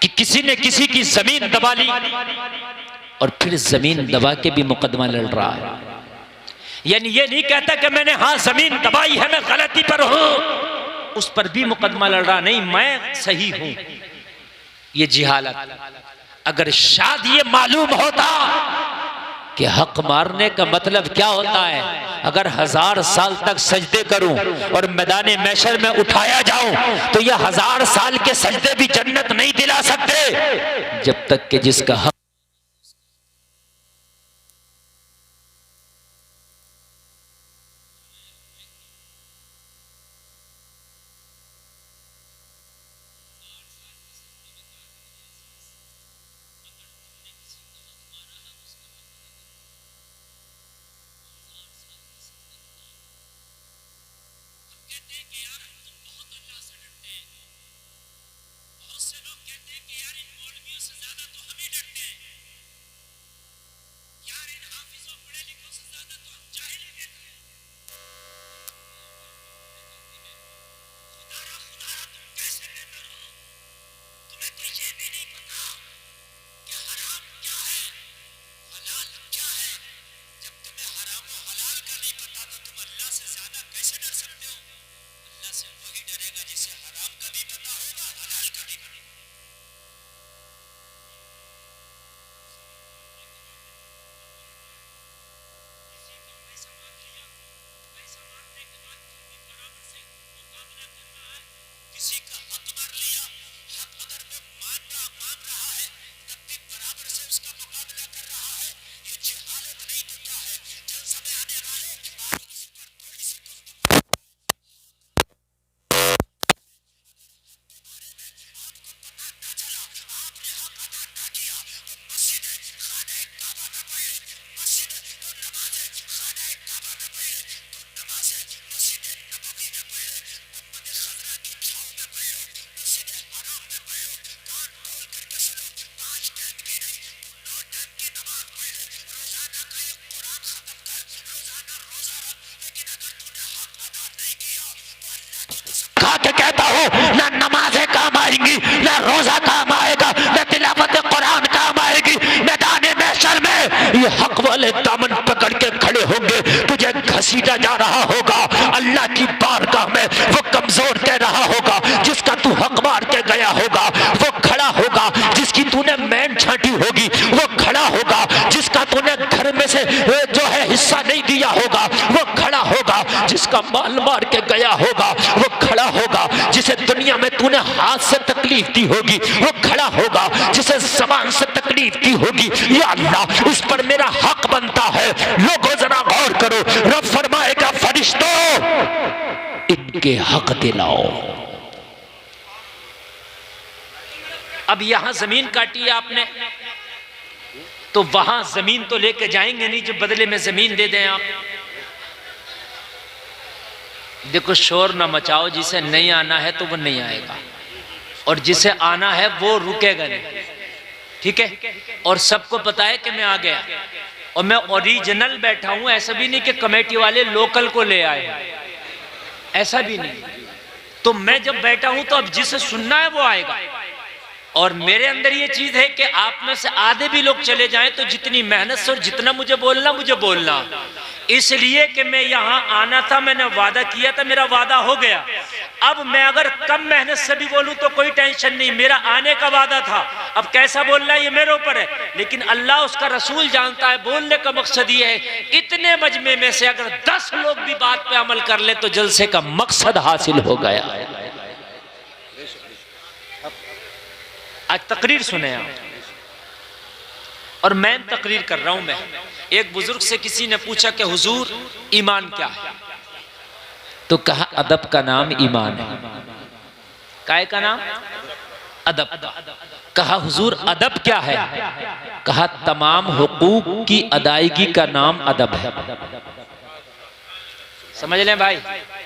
कि किसी ने किसी की जमीन दबा ली और फिर जमीन दबा के भी मुकदमा लड़ रहा है। यानी ये नहीं कहता कि मैंने हाँ जमीन दबाई है, मैं गलती पर हूं, उस पर भी मुकदमा लड़ रहा, नहीं मैं सही हूं। ये जिहालत। अगर शायद ये मालूम होता कि हक मारने का मतलब क्या होता है, अगर 1000 साल तक सजदे करूं और मैदान महशर में उठाया जाऊं तो ये 1000 साल के सजदे भी जन्नत नहीं दिला सकते, जब तक कि जिसका हक ना नमाजें काम आएंगी, ना रोजा काम आएगा, ना तिलावत कुरान काम आएगी। मैदान महशर में ये हक वाले दामन पकड़ के खड़े होंगे, तुझे घसीटा जा रहा होगा अल्लाह की बारगाह में। वो कमजोर कह रहा होगा जिसका तू हक मार के गया होगा, वो खड़ा होगा जिसकी तूने मैन छाटी होगी, वो खड़ा होगा जिसका तूने घर में से जो है हिस्सा नहीं दिया होगा, वो खड़ा होगा जिसका माल मार के गया होगा, वो खड़ा होगा जिसे दुनिया में तूने हाथ से तकलीफ दी होगी, वो खड़ा होगा जिसे ज़बान से तकलीफ दी होगी। या अल्लाह उस पर मेरा हक बनता है। लोगों जरा गौर करो, रब फरमाएगा फरिश्तों इनके हक दिलाओ। अब यहां जमीन काटी है आपने, तो वहां जमीन तो लेके जाएंगे नहीं जो बदले में जमीन दे दें आप। देखो शोर ना मचाओ, जिसे नहीं आना है तो वो नहीं आएगा, और जिसे आना है वो रुकेगा नहीं, ठीक है। और सबको पता है कि मैं आ गया और मैं ओरिजिनल बैठा हूं, ऐसा भी नहीं कि कमेटी वाले लोकल को ले आए, ऐसा भी नहीं। तो मैं जब बैठा हूं तो अब जिसे सुनना है वो आएगा। और मेरे अंदर ये चीज है कि आप में से आधे भी लोग चले जाएं तो जितनी मेहनत से और जितना मुझे बोलना, इसलिए कि मैं यहाँ आना था, मैंने वादा किया था, मेरा वादा हो गया। अब मैं अगर कम मेहनत से भी बोलूं तो कोई टेंशन नहीं, मेरा आने का वादा था। अब कैसा बोलना है ये मेरे ऊपर है, लेकिन अल्लाह उसका रसूल जानता है। बोलने का मकसद ये है, इतने मजमे में से अगर 10 लोग भी बात पे अमल कर ले तो जलसे का मकसद हासिल हो गया। आज तकरीर सुने आप, और मैं तकरीर कर रहा हूं। मैं एक बुजुर्ग से किसी ने पूछा कि हुजूर ईमान क्या है, तो कहा अदब का नाम ईमान है। काय का नाम? अदब। कहा हुजूर अदब क्या है? कहा तमाम हुकूक की अदायगी का नाम अदब है। समझ लें भाई,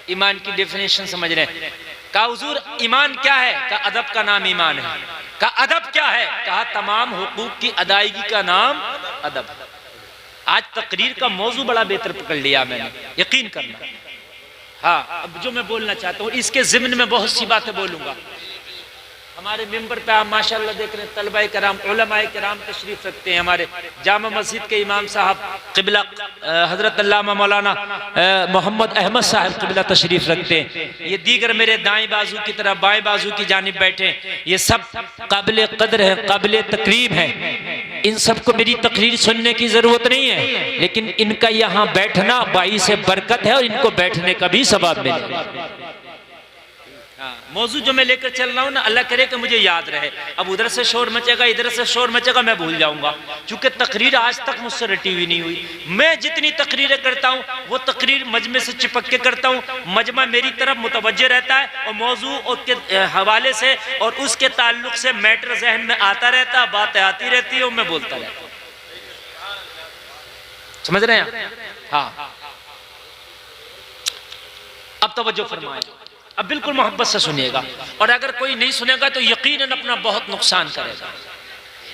ईमान की डेफिनेशन समझ लें। कहा हुजूर ईमान क्या है? कहा अदब का नाम ईमान है। कहा अदब क्या है? कहा तमाम हुकूक की अदायगी का नाम अदब। आज तकरीर का मौजू बड़ा बेहतर पकड़ लिया मैंने, यकीन करना। हाँ, अब जो मैं बोलना चाहता हूँ इसके ज़िम्न में बहुत सी बातें बोलूंगा। हमारे मिंबर पे आप माशाल्लाह देख रहे हैं तलबा कराम उलमाए कराम तशरीफ रखते हैं। हमारे जामा मस्जिद के इमाम साहब क़िबला हज़रत अल्लामा मौलाना मोहम्मद अहमद साहब क़िबला तशरीफ रखते हैं। ये दीगर मेरे दाएं बाजू की तरफ बाएं बाजू की जानिब बैठे, ये सब काबिल कदर है, काबिल तकरीम है। इन सबको मेरी तकरीर सुनने की ज़रूरत नहीं है, लेकिन इनका यहाँ बैठना बाइस बरकत है और इनको बैठने का भी सवाब मिलेगा। मौजू जो मैं लेकर चल रहा हूँ ना, अल्लाह करे कि मुझे याद रहे। अब उधर से शोर मचेगा, इधर से शोर मचेगा, मैं भूल जाऊंगा, क्योंकि तकरीर आज तक मुझसे रटी हुई नहीं हुई। मैं जितनी तकरीरें करता हूँ वो तकरीर मजमे से चिपक के करता हूँ, मजमा मेरी तरफ मुतवज्जे रहता है और मौजू के हवाले से और उसके ताल्लुक से मैटर जहन में आता रहता है, बातें आती रहती है और मैं बोलता रहता हूँ। समझ रहे हैं? हाँ, अब तवज्जो फरमाएं, अब बिल्कुल मोहब्बत से सुनिएगा, और अगर कोई नहीं सुनेगा तो यकीनन अपना बहुत नुकसान करेगा।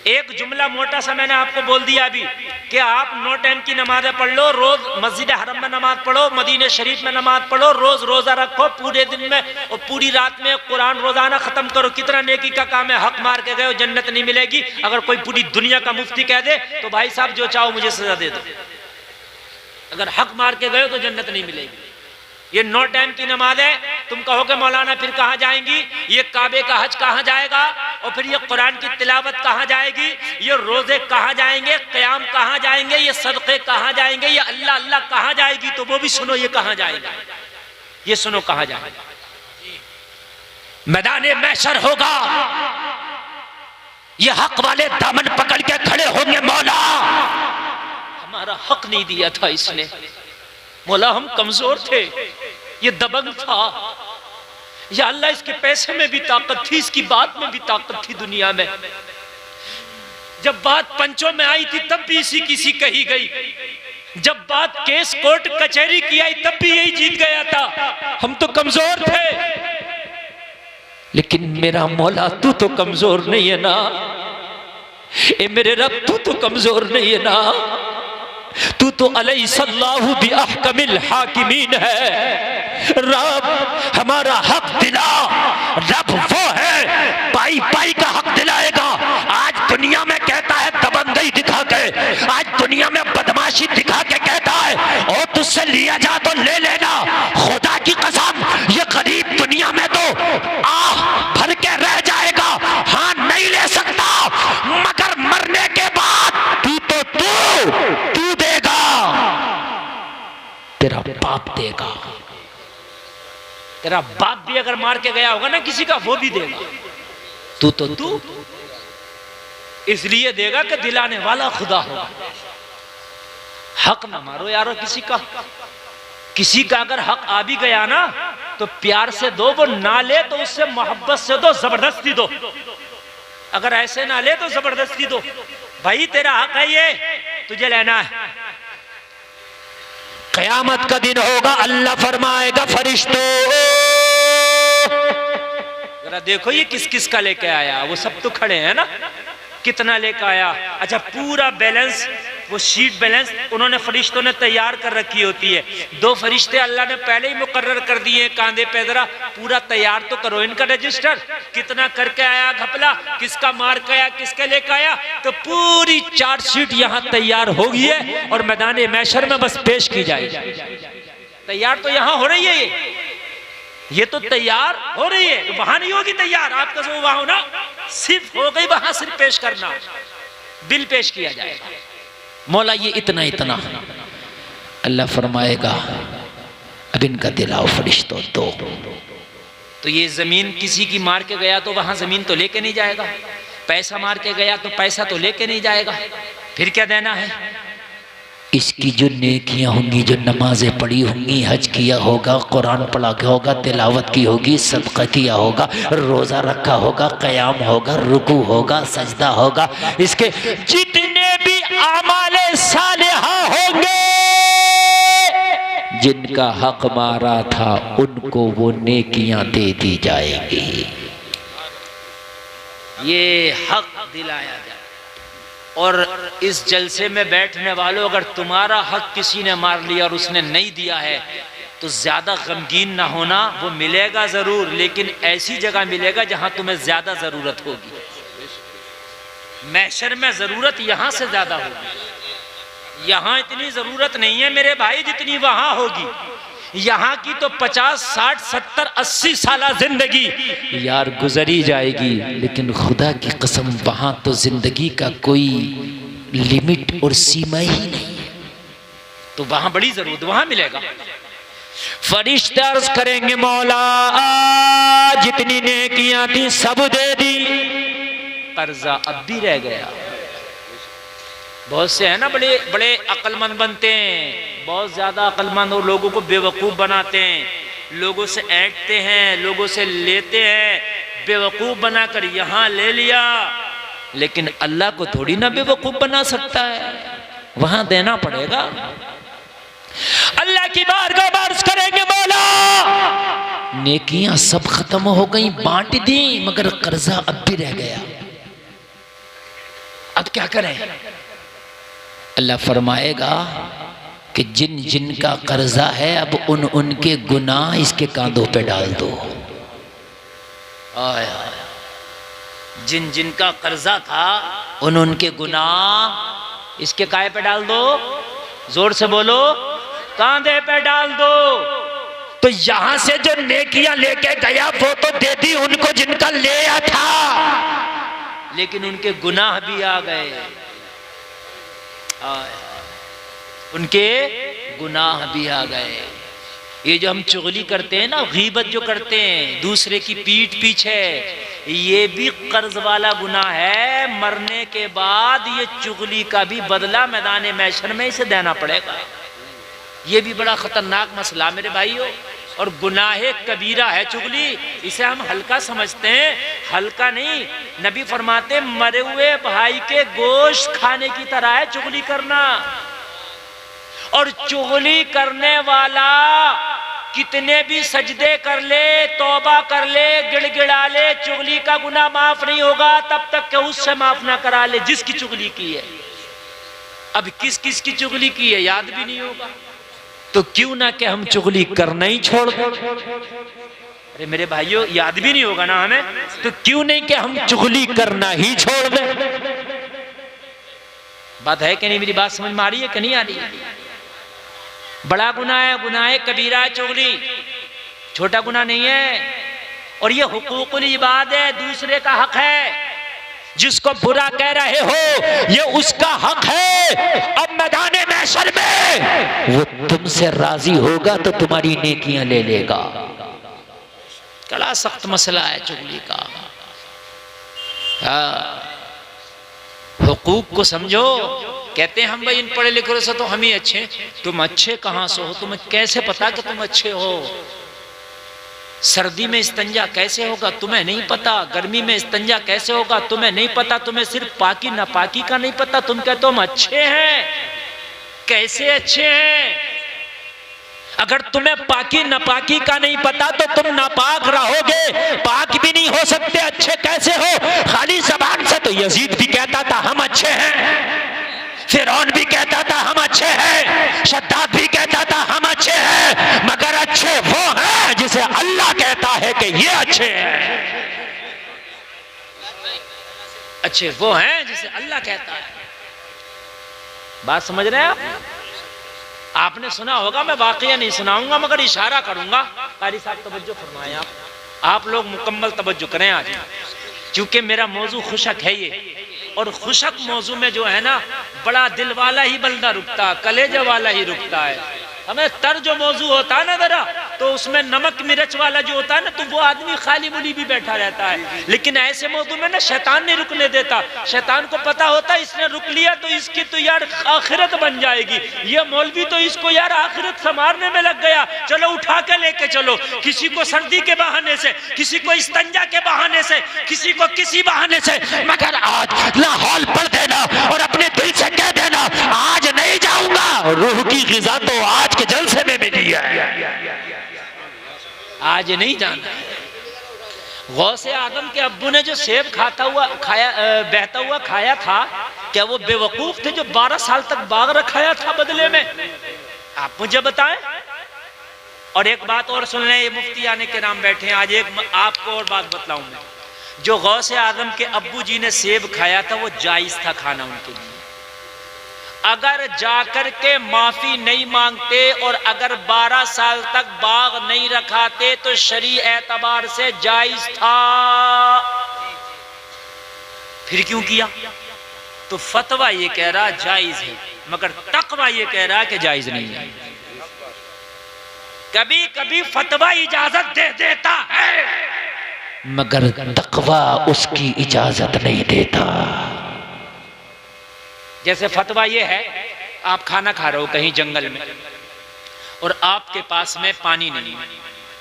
एक जुमला मोटा सा मैंने आपको बोल दिया अभी कि आप 9 टाइम की नमाजें पढ़ लो, रोज मस्जिद हरम में नमाज पढ़ो, मदीने शरीफ में नमाज पढ़ो, रोज रोजा रखो, पूरे दिन में और पूरी रात में कुरान रोजाना खत्म करो। कितना नेकी का काम है। हक मार के गए हो जन्नत नहीं मिलेगी। अगर कोई पूरी दुनिया का मुफ्ती कह दे तो भाई साहब जो चाहो मुझे सजा दे दो, अगर हक मार के गए हो तो जन्नत नहीं मिलेगी। ये 9 टाइम की नमाज है। तुम कहोगे मौलाना फिर कहाँ जाएंगी, ये काबे का हज कहाँ जाएगा, और फिर ये कुरान की तिलावत कहाँ जाएगी, ये रोजे कहाँ जाएंगे, क़याम कहाँ जाएंगे, ये सदक़े कहाँ जाएंगे, ये अल्लाह अल्लाह कहाँ जाएगी, तो वो भी सुनो ये कहाँ जाएगा, ये सुनो कहाँ जाएगा। मैदान महशर होगा, ये हक वाले दामन पकड़ के खड़े होंगे, मौला हमारा हक नहीं दिया था इसने, मौला हम कमजोर थे, ये दबंग था, या अल्लाह इसके पैसे में भी ताकत थी, इसकी बात में भी ताकत थी दुनिया में। जब बात पंचों में आई थी तब भी इसी किसी कही गई, जब बात केस कोर्ट कचहरी की आई तब भी यही जीत गया था। हम तो कमजोर थे, लेकिन मेरा मौला तू तो कमजोर नहीं है ना, ए मेरे रब तू तो कमजोर नहीं है ना, तू तो अलैहिस्सलाहु बिअहकमिल हाकिमीन है। रब हमारा हक दिला, रब वो है पाई पाई का हक दिलाएगा। आज दुनिया में कहता है दबंगई दिखा के, आज दुनिया में बदमाशी दिखा के कहता है और तुझसे लिया जा तो ले लेना, खुदा की कसम ये गरीब दुनिया में तो आह भर के रह जाएगा, हाँ नहीं ले सकता, मगर मरने के बाद तू तो तू देगा, तेरा बाप देगा, तेरा बाप भी अगर मार के गया होगा ना किसी का, वो भी देगा, तू तो तू इसलिए देगा कि दिलाने वाला खुदा होगा। हक ना मारो यारो किसी का, किसी का अगर हक आ भी गया ना तो प्यार से दो, वो ना ले तो उससे मोहब्बत से दो, जबरदस्ती दो, अगर ऐसे ना ले तो जबरदस्ती दो। भाई तेरा हक है ये, तुझे लेना है। क़यामत का दिन होगा, अल्लाह फरमाएगा फरिश्तों जरा देखो ये किस किस का लेके आया, वो सब तो खड़े हैं ना, कितना लेके आया। अच्छा पूरा बैलेंस, वो शीट बैलेंस उन्होंने फरिश्तों ने तैयार कर रखी होती है। 2 फरिश्ते अल्लाह ने पहले ही मुकर्रर कर दिए कांधे पे, जरा पूरा तैयार तो करो इनका रजिस्टर, कितना करके आया घपला, किसका मार के आया, किसके लेके आया, तो पूरी चार्जशीट यहाँ तैयार हो गई है और मैदान महशर में बस पेश की जाएगी। तैयार तो यहाँ हो रही है, ये तो तैयार हो रही है, तो वहां नहीं होगी तैयार, आपका जो वहां होना सिर्फ हो गई, वहां सिर्फ पेश करना, बिल पेश किया जाएगा। मौला ये इतना इतना, अल्लाह फरमाएगा अब इनका दिलाओ फरिश्तों दो। तो ये जमीन किसी की मार के गया तो वहां जमीन तो लेके नहीं जाएगा, पैसा मार के गया तो पैसा तो लेके नहीं जाएगा, फिर क्या देना है। इसकी जो नेकियां होंगी, जो नमाजें पढ़ी होंगी, हज किया होगा, कुरान पढ़ा के होगा, तिलावत की होगी, सदका किया होगा, रोजा रखा होगा, क़याम होगा, रुकू होगा, सजदा होगा, इसके जितने भी आमाले सालिहा होंगे, जिनका हक मारा था उनको वो नेकियां दे दी जाएंगी। ये हक दिलाया जाए। और इस जलसे में बैठने वालों, अगर तुम्हारा हक किसी ने मार लिया और उसने नहीं दिया है तो ज्यादा गमगीन ना होना, वो मिलेगा जरूर, लेकिन ऐसी जगह मिलेगा जहां तुम्हें ज्यादा जरूरत होगी। महशर में जरूरत यहां से ज्यादा होगी। यहां इतनी जरूरत नहीं है मेरे भाई जितनी वहां होगी। यहाँ की तो 50, 60, 70, 80 साल जिंदगी यार गुजरी जाएगी, लेकिन खुदा की कसम वहां तो जिंदगी का कोई लिमिट और सीमा ही नहीं है। तो वहां बड़ी जरूरत, वहां मिलेगा। फरिश्ते अर्ज करेंगे मौला जितनी नेकियां थी सब दे दी, कर्जा अब भी रह गया। बहुत से है ना बड़े बड़े अक्लमंद बनते हैं, बहुत ज्यादा अक्लमंद, और लोगों को बेवकूफ बनाते हैं, लोगों से ऐंठते हैं, लोगों से लेते हैं, बेवकूफ बनाकर यहां ले लिया। लेकिन अल्लाह को थोड़ी ना बेवकूफ बना सकता है, वहां देना पड़ेगा। अल्लाह की बारगाह में अर्ज करेंगे मौला नेकियां सब खत्म हो गई, बांट दी, मगर कर्जा अब भी रह गया, अब क्या करें? अल्लाह फरमाएगा कि जिन जिन का कर्जा है अब उनके गुनाह इसके कांधों पे डाल दो। जिन जिन का कर्जा था उनके गुनाह इसके काहे पे डाल दो, जोर से बोलो, कांधे पे डाल दो। तो यहां से जो नेकियां लेके गया वो तो दे दी उनको जिनका लिया था, लेकिन उनके गुनाह भी आ गए, उनके गुनाह भी आ गए। ये जो हम चुगली करते हैं ना, गीबत जो करते हैं दूसरे की पीठ पीछे, ये भी कर्ज वाला गुनाह है। मरने के बाद ये चुगली का भी बदला मैदान महशर में इसे देना पड़ेगा। ये भी बड़ा खतरनाक मसला मेरे भाइयों, और गुनाहे कबीरा है चुगली। इसे हम हल्का समझते हैं, हल्का नहीं। नबी फरमाते मरे हुए भाई के गोश्त खाने की तरह है चुगली करना। और चुगली करने वाला कितने भी सजदे कर ले, तौबा कर ले, गिड़गिड़ा ले, चुगली का गुनाह माफ नहीं होगा तब तक कि उससे माफ ना करा ले जिसकी चुगली की है। अब किस किस की चुगली की है याद भी नहीं होगा, तो क्यों ना कि हम चुगली करना ही छोड़ दें। अरे मेरे भाइयों याद भी नहीं होगा ना हमें, तो क्यों नहीं कि हम चुगली करना ही छोड़ दें। बात है कि नहीं? मेरी बात समझ में आ रही है कि नहीं आ रही है? बड़ा गुनाह है, गुनाह कबीरा है चुगली, छोटा गुनाह नहीं है। और ये हुकूकुल इबाद है, दूसरे का हक है। जिसको बुरा कह रहे हो ये उसका हक है। अब मैदान महशर में वो तुमसे राजी होगा तो तुम्हारी नेकियां ले लेगा। बड़ा सख्त मसला है चुगली का। हुकूक को समझो। कहते हैं हम भाई इन पढ़े लिखे से तो हम ही अच्छे। तुम अच्छे कहां से हो? तुम्हें कैसे पता कि तुम अच्छे हो? सर्दी में इस्तंजा कैसे होगा तुम्हें नहीं पता, गर्मी में इस्तंजा कैसे होगा तुम्हें नहीं पता, तुम्हें सिर्फ पाकी नापाकी का नहीं पता, तुम कहते हो हम अच्छे हैं। कैसे अच्छे हैं? अगर तुम्हें पाकी नापाकी का नहीं पता तो तुम नापाक रहोगे, पाक भी नहीं हो सकते, अच्छे कैसे हो? खाली जबान से तो यजीद भी कहता था हम अच्छे हैं, फिरौन भी कहता था हम अच्छे हैं, शद्दाद भी कहता था हम अच्छे हैं, मगर अच्छे वो हैं जिसे अल्लाह कहता है कि ये अच्छे हैं। अच्छे वो हैं जिसे अल्लाह कहता है। बात समझ रहे हैं आप? आपने सुना होगा, मैं वाकया नहीं सुनाऊंगा मगर इशारा करूंगा। कारी साहब तवज्जो फरमाएं आप लोग मुकम्मल तवज्जो करें आज, क्योंकि मेरा मौजू खुशक है ये। और खुशक मौजू में जो है ना बड़ा दिल वाला ही बंदा रुकता, कलेजे वाला ही रुकता है। हमें तर जो मौजू होता है ना जरा, तो उसमें नमक मिर्च वाला जो होता है ना, तो वो आदमी खाली मुली भी बैठा रहता है। लेकिन ऐसे मौजू में ना शैतान नहीं रुकने देता। शैतान को पता होता है इसने रुक लिया तो इसकी तो यार आखिरत बन जाएगी। ये मौलवी तो इसको यार आखिरत संवारने में लग गया, चलो उठा के लेके चलो। किसी को सर्दी के बहाने से, किसी को इस्तंजा के बहाने से, किसी को किसी बहाने से, मगर आज लाहौल पढ़ देना और अपने दिल से कह देना आज नहीं जाऊंगा। रूह की ग़िज़ा तो आज के जलसे में मिली है, आज नहीं जाना। गौसे आदम के अब्बू ने जो सेब बहता हुआ खाया था, क्या वो बेवकूफ थे जो 12 साल तक बाग रखाया था बदले में? आप मुझे बताएं। और एक बात और सुन लें, ये मुफ्ती आने के नाम बैठे हैं, आज एक आपको और बात बतलाऊं मैं। जो गौसे आजम के अब्बू जी ने सेब खाया था वो जायज था खाना उनके लिए। अगर जाकर के माफी नहीं मांगते और अगर 12 साल तक बाग नहीं रखाते तो शरई एतबार से जायज था, फिर क्यों किया? तो फतवा ये कह रहा जायज है, मगर तकवा ये कह रहा कि जायज नहीं है। कभी कभी फतवा इजाजत दे देता है मगर तकवा उसकी इजाजत नहीं देता। जैसे फतवा ये है, आप खाना खा रहे हो कहीं जंगल में और आपके पास में पानी नहीं,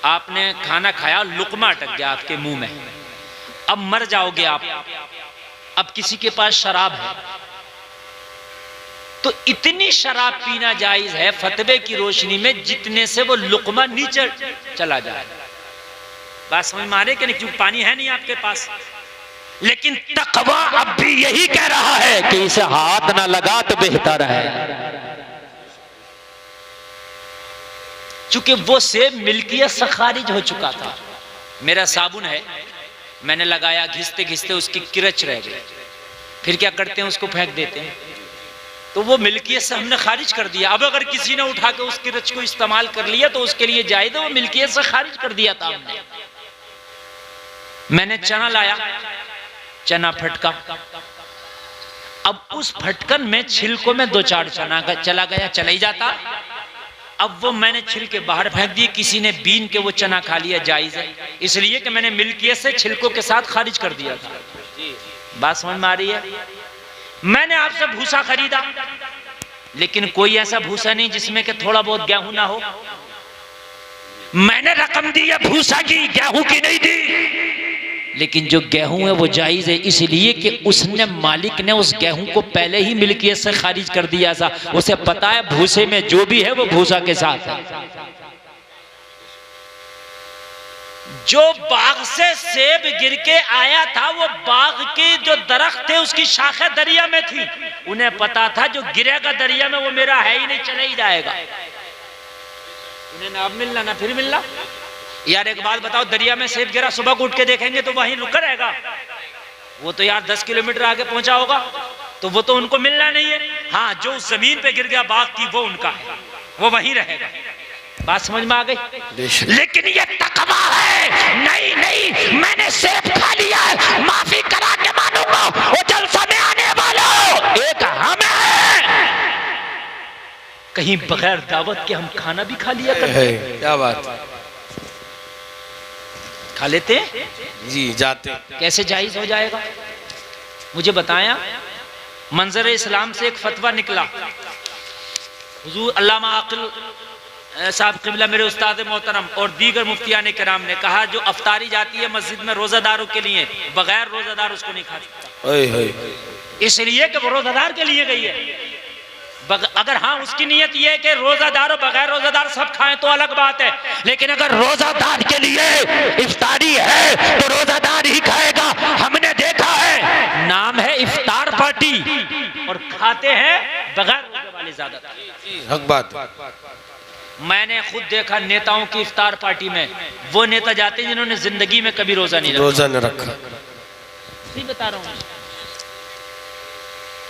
आपने खाना खाया, लुकमा अटक गया आपके मुंह में, अब मर जाओगे आप। अब किसी के पास शराब है तो इतनी शराब पीना जायज है फतवे की रोशनी में जितने से वो लुकमा नीचे चला जाए। बात समझ में आ रही कि नहीं? क्योंकि पानी है नहीं आपके पास। लेकिन तकवा अब भी यही कह रहा है कि इसे हाथ ना लगा तो बेहतर है, चूंकि वो सेब मिल्कियत से खारिज हो चुका था। मेरा साबुन है, मैंने लगाया, घिसते घिसते उसकी किरच रह गई, फिर क्या करते हैं, उसको फेंक देते हैं, तो वो मिल्कियत से हमने खारिज कर दिया। अब अगर किसी ने उठा के उस किरच को इस्तेमाल कर लिया तो उसके लिए जायज है, वो मिल्कियत से खारिज कर दिया था हमने। मैंने चना लाया, चना फटका, अब उस फटकन में छिलकों में 2-4 चना चला गया, चला ही जाता। अब वो मैंने छिलके बाहर फेंक दिए, किसी ने बीन के वो चना खा लिया, जायज है, इसलिए कि मैंने मिल्कियत से छिलकों के साथ खारिज कर दिया था। बात समझ में आ रही है? मैंने आपसे भूसा खरीदा, लेकिन कोई ऐसा भूसा नहीं जिसमें कि थोड़ा बहुत गेहूं ना हो। मैंने रकम दी है भूसा की, गेहूं की नहीं दी, लेकिन जो गेहूं है वो जायज है, इसलिए कि उसने, मालिक ने उस गेहूं को पहले ही मिल्कियत से खारिज कर दिया था। उसे पता है भूसे में जो भी है वो भूसा के साथ है। जो बाग से सेब गिर के आया था, वो बाग के जो दरख्त थे उसकी शाखें दरिया में थी। उन्हें पता था जो गिरेगा दरिया में वो मेरा है ही नहीं, चला ही जाएगा। उन्हें ना अब मिलना ना फिर मिलना। यार एक बात बताओ, दरिया में सेब गिरा, सुबह को उठ के देखेंगे तो वहीं रुका रहेगा? वो तो यार 10 किलोमीटर आगे पहुंचा होगा, तो वो तो उनको मिलना नहीं है। हाँ, जो जमीन पे गिर गया बाग की वो उनका है, वो वहीं रहेगा। बात समझ में आ गई? लेकिन ये तकवा है, नहीं नहीं मैंने सेब खा लिया है, माफी करा के मानूंगा। वो जलसा में आने वालों, एक हम है, कहीं बगैर दावत के हम खाना भी खा लिया करते हैं। क्या बात, खा लेते जी जाते। कैसे जायज हो जाएगा? मुझे बताया। मंजर इस्लाम से एक फतवा निकला। हुजूर अल्लामा आकिल साहब क़िबला मेरे उस्ताद मोहतरम और दीगर मुफ्तियान किराम ने कहा, जो अफ्तारी जाती है मस्जिद में रोजादारों के लिए, बगैर रोजादार उसको नहीं खा सकता, इसलिए कि वो रोजादार के लिए गई है। अगर हाँ उसकी नियत ये है कि रोजादार और बगैर रोजादार सब खाएं तो अलग बात है, लेकिन अगर रोजादार के लिए इफ्तारी है तो रोजादार ही खाएगा। हमने देखा है, नाम है इफ्तार पार्टी और खाते हैं बगैर रोजे वाले ज्यादातर। हक बात। मैंने खुद देखा नेताओं की इफ्तार पार्टी में, वो नेता जाते हैं जिन्होंने जिंदगी में कभी रोजा नहीं रखा। सही बता रहा हूँ।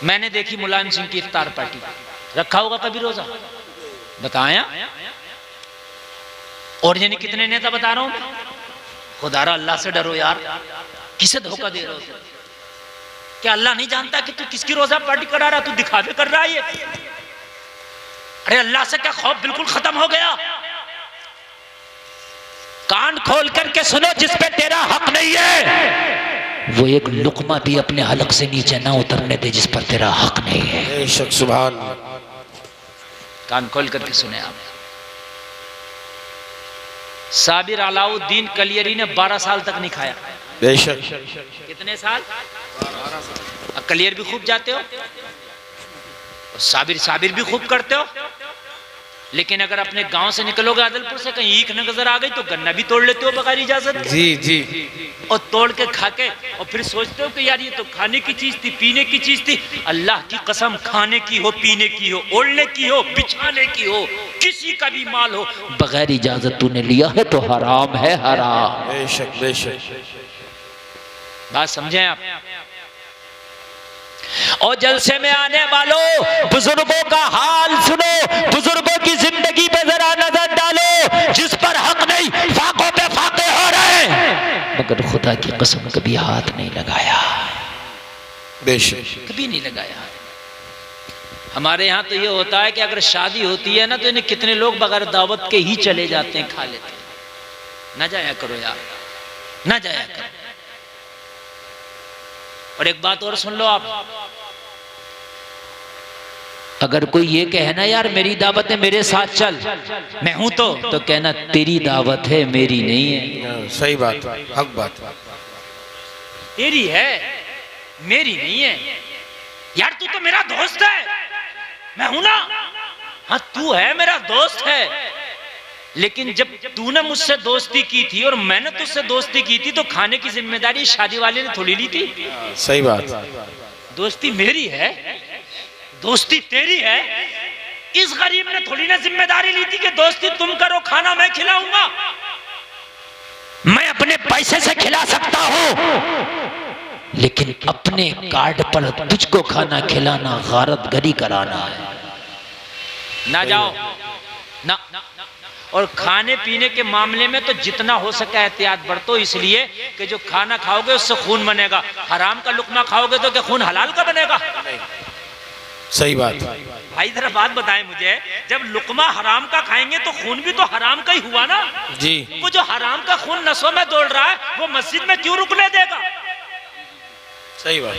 मैंने देखी मुलायम सिंह की इफ्तार पार्टी, रखा होगा कभी रोजा? बताया। और यानी कितने नेता बता रहा हूं। खुदारा अल्लाह से डरो यार, किसे धोखा दे रहे हो? क्या अल्लाह नहीं जानता कि तू किसकी रोजा पार्टी करा रहा? तू दिखावे कर रहा है ये। अरे अल्लाह से क्या खौफ बिल्कुल खत्म हो गया? कान खोल करके सुनो, जिस पे तेरा हक नहीं है वो एक लुकमा भी अपने हलक से नीचे ना उतरने दे जिस पर तेरा हक नहीं है। बेशक, सुभान। कान खोल करके सुने आप। साबिर अलाउद्दीन कलियरी ने 12 साल तक नहीं खाया। बेशक। कितने साल? कलियर भी खूब जाते हो, साबिर भी खूब करते हो, लेकिन अगर अपने गांव से निकलोगे आदलपुर से, कहीं ईख नजर आ गई तो गन्ना भी तोड़ लेते हो बगैर इजाजत के। जी जी। और तोड़ के खा के और फिर सोचते हो कि यार ये तो खाने की चीज थी, पीने की चीज थी। अल्लाह की कसम, खाने की हो, पीने की हो, ओढ़ने की हो, बिछाने की हो, किसी का भी माल हो, बगैर इजाजत तूने लिया है तो हराम है, हराम। बेशक बेशक। बात समझे आप? और जलसे में आने वालों, बुजुर्गों का हाल सुनो, बुजुर्गों की जिंदगी पे जरा नजर डालो, जिस पर हक नहीं फाकों पे फाके हो रहे हैं, मगर खुदा की कसम कभी हाथ नहीं लगाया, बेशक कभी नहीं लगाया। हमारे यहाँ तो ये होता है कि अगर शादी होती है ना तो इन्हें कितने लोग बगैर दावत के ही चले जाते हैं, खा लेते हैं। ना जाया करो यार, ना जाया करो। और एक बात और सुन लो आप, अगर कोई ये कहे ना यार मेरी दावत है मेरे साथ चल, मैं हूं तो कहना तेरी दावत है मेरी नहीं है। सही बात, हक बात। तेरी है मेरी नहीं है। यार तू तो मेरा दोस्त है, मैं हूं ना। हाँ तू है मेरा दोस्त है, लेकिन जब तूने मुझसे दोस्ती की थी और मैंने तुझसे दोस्ती की थी तो खाने की जिम्मेदारी शादी वाले ने थोड़ी ली थी। सही बात। दोस्ती मेरी है, दोस्ती तेरी है। इस गरीब ने थोड़ी ना जिम्मेदारी ली थी कि दोस्ती तुम करो, खाना मैं खिलाऊंगा। मैं अपने पैसे से खिला सकता हूं, लेकिन अपने कार्ड पर तुझको खाना खिलाना गारतगरी कराना है। ना जाओ ना। और खाने पीने के मामले में तो जितना हो सके एहतियात बरतो, इसलिए कि जो खाना खाओगे उससे खून बनेगा। हराम का लुकमा खाओगे तो क्या खून हलाल का बनेगा? सही बात। भाई जरा बात बताएं मुझे, जब लुकमा हराम का खाएंगे तो खून भी तो हराम का ही हुआ ना जी। वो जो हराम का खून नसों में दौड़ रहा है वो मस्जिद में क्यों रुकने देगा? सही बात।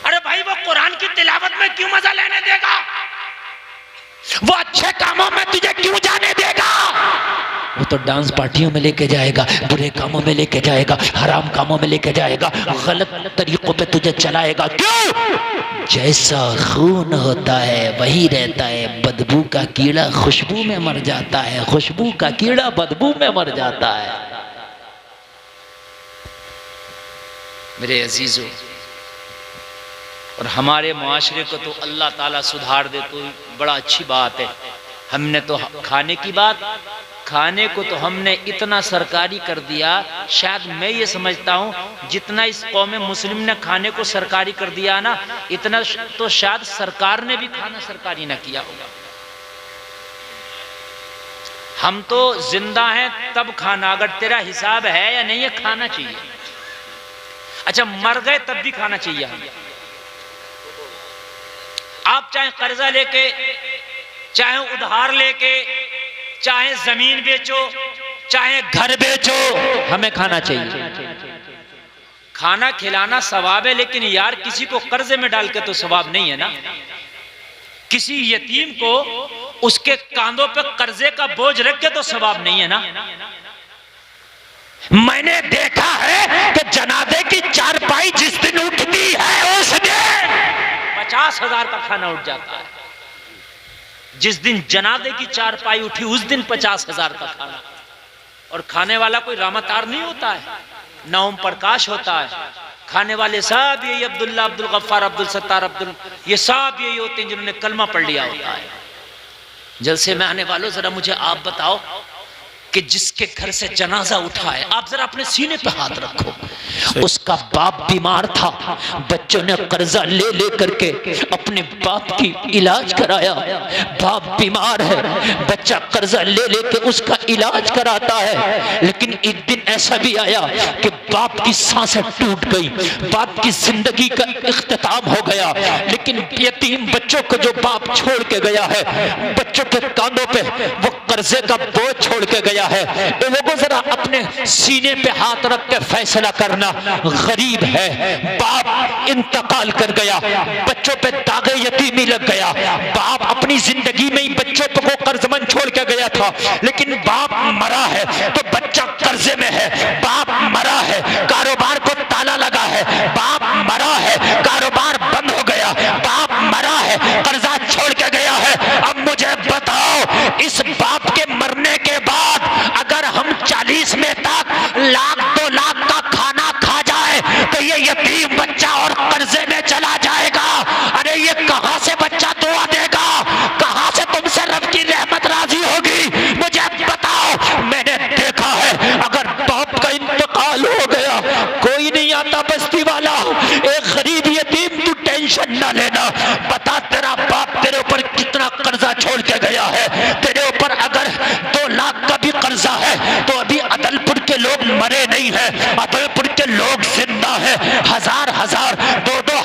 अरे भाई वो कुरान की तिलावत में क्यों मजा लेने देगा? वो अच्छे कामों में तुझे क्यों जाने देगा? वो तो डांस पार्टियों में लेके जाएगा, बुरे कामों में लेके जाएगा, हराम कामों में लेके जाएगा, गलत तरीकों पे तुझे चलाएगा। क्यों? जैसा खून होता है वही रहता है। बदबू का कीड़ा खुशबू में मर जाता है, खुशबू का कीड़ा बदबू में मर जाता है। मेरे अजीजों, और हमारे मुआशरे को तो अल्लाह ताला सुधार दे तो बड़ा अच्छी बात है। हमने तो खाने की बात, खाने को तो हमने इतना सरकारी कर दिया, शायद मैं ये समझता हूँ जितना इस कौम मुस्लिम ने खाने को सरकारी कर दिया ना, इतना तो शायद सरकार ने भी खाना सरकारी ना किया होगा। हम तो जिंदा हैं तब खाना, अगर तेरा हिसाब है या नहीं है खाना चाहिए। अच्छा मर गए तब भी खाना चाहिए हमें। आप चाहे कर्जा लेके, चाहे उधार लेके, चाहे जमीन बेचो, चाहे घर बेचो, हमें खाना चाहिए। खाना खिलाना सवाब है, लेकिन यार किसी को कर्जे में डाल के तो सवाब नहीं है ना। किसी यतीम को उसके कांधों पे कर्जे का बोझ रख के तो सवाब नहीं है ना। मैंने देखा है कि जनाजे की चारपाई जिस दिन उठती है उस दिन 50,000 का खाना उठ जाता है। जिस दिन जनाजे की चारपाई उठी उस दिन 50,000 का खाना। और खाने वाला कोई रामातार नहीं होता है, ना ओम प्रकाश होता है। खाने वाले सब यही अब्दुल्ला, अब्दुल गफ्फार, अब्दुल सत्तार, अब्दुल, ये सब यही होते हैं जिन्होंने कलमा पढ़ लिया होता है। जलसे में आने वालों जरा मुझे आप बताओ कि जिसके घर से जनाजा उठा है, आप जरा अपने सीने पे हाथ रखो, उसका बाप बीमार था, बच्चों ने कर्जा ले ले करके अपने बाप की इलाज कराया। बाप बीमार है, बच्चा कर्जा ले लेके उसका इलाज कराता है। लेकिन एक दिन ऐसा भी आया कि बाप की सांसें टूट गई, बाप की जिंदगी का इख्तिताम हो गया। लेकिन यतीम बच्चों को जो बाप छोड़ के गया है, बच्चों के कांधों पे वो कर्जे का बोझ छोड़ के गया है। तो लोगों जरा अपने सीने पे हाथ रख के फैसला करना, गरीब है, बाप इंतकाल कर गया, बच्चों पे दागे यतीमी लग गया। बाप अपनी जिंदगी में ही बच्चों को कर्जमंद छोड़ के गया था, लेकिन बाप मरा है तो बच्चा कर्जे में है। बाप मरा है, कारोबार को ताला लगा है। बाप मरा है, कारोबार बंद हो गया। बाप मरा है, कर्जा छोड़ के गया है। अब मुझे बताओ, इस बाप के मरने के बाद अगर हम 40 में तक लाख 2 लाख का खाना खा जाए तो ये यतीम बच्चा और कर्जे में चला जाएगा। अरे ये कहां से बच्चा दुआ देगा, कहां से तुमसे रब की रहमत राजी होगी? टेंशन ना लेना। बता तेरा बाप तेरे ऊपर कितना कर्जा छोड़ के गया है। तेरे ऊपर अगर 2 लाख का भी कर्जा है तो अभी अदलपुर के लोग मरे नहीं है, अदलपुर के लोग जिंदा है। 1000-1000, 2-2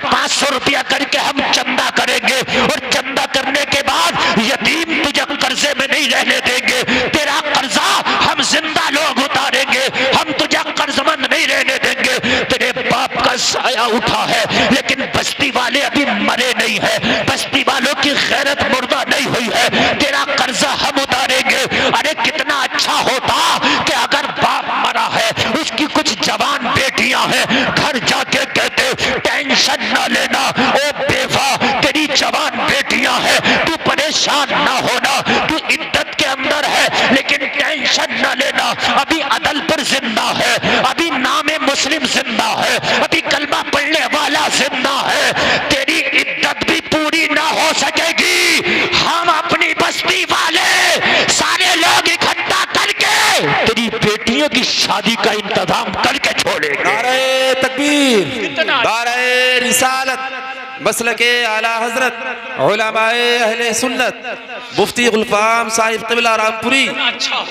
500 रुपया करके हम चंदा करेंगे और चंदा करने के बाद यतीम तुझे कर्जे में नहीं रहने देंगे। तेरा कर्जा हम जिंदा लोग उतारेंगे, हम तुझे कर्जमंद नहीं रहने देंगे। तेरे बाप का साया उठा है लेकिन बस्ती वाले अभी मरे नहीं है, बस्ती वालों की गैरत मुर्दा नहीं हुई है। तेरा कर्जा हम उतारेंगे। अरे कितना अच्छा होता कि अगर बाप मरा है, उसकी कुछ जवान बेटियां हैं, घर जाके कहते टेंशन ना लेना ओ बेवा, तेरी जवान बेटियां हैं, तू परेशान ना होना, तू इद्दत के अंदर है लेकिन टेंशन ना लेना। अभी अदलपुर जिंदा है, अभी नामे मुस्लिम जिंदा है, अभी कलमा पढ़ने वाला जिंदा है। तेरी इद्दत भी पूरी ना हो सकेगी। हम अपनी बस्ती वाले सारे लोग इकट्ठा करके तेरी बेटियों की शादी का इंतजाम करके छोड़ेंगे। नारे तकबीर, नारे रिसालत, मसलके आला हजरत उलमाए अहले सुन्नत मुफ्ती गुलफाम साहिब क़िबला रामपुरी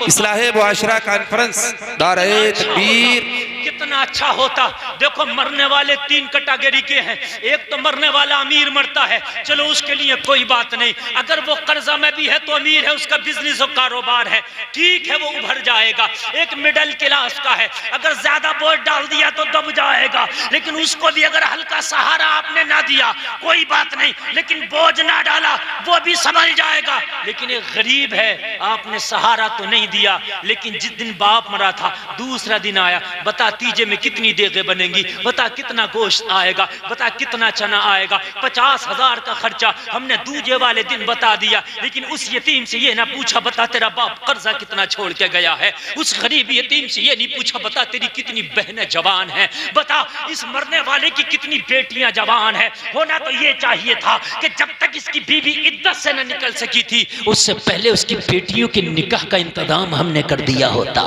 इस्लाहे मुआशरा कॉन्फ्रेंस। नारे तकबीर। कितना अच्छा होता। देखो मरने वाले 3 कैटेगरी के हैं। एक तो मरने वाला अमीर मरता है, चलो उसके लिए कोई बात नहीं, अगर वो कर्जा में भी है तो अमीर है, उसका बिजनेस और कारोबार है, ठीक है, वो उभर जाएगा। एक मिडिल क्लास का है, अगर ज्यादा बोझ डाल दिया तो दब जाएगा, लेकिन उसको भी अगर हल्का सहारा आपने ना दिया कोई बात नहीं, लेकिन बोझ ना डाला वो भी संभल जाएगा। लेकिन एक गरीब है, आपने सहारा तो नहीं दिया, लेकिन जिस दिन बाप मरा था दूसरा दिन आया, बता तीजे में कितनी देगे बनेंगी, बता कितना गोश्त आएगा, बता कितना चना आएगा, 50,000 का खर्चा हमने दूजे वाले दिन बता दिया। लेकिन उस यतीम से ये ना पूछा बता तेरा बाप कर्जा कितना छोड़ के गया है, उस गरीब यतीम से ये नहीं पूछा बता तेरी कितनी बहनें जवान हैं, बता इस मरने वाले की कितनी बेटियां जवान है। होना तो ये चाहिए था कि जब तक इसकी बीवी इद्दत से न निकल सकी थी उससे पहले उसकी बेटियों के निकाह का इंतजाम हमने कर दिया होता।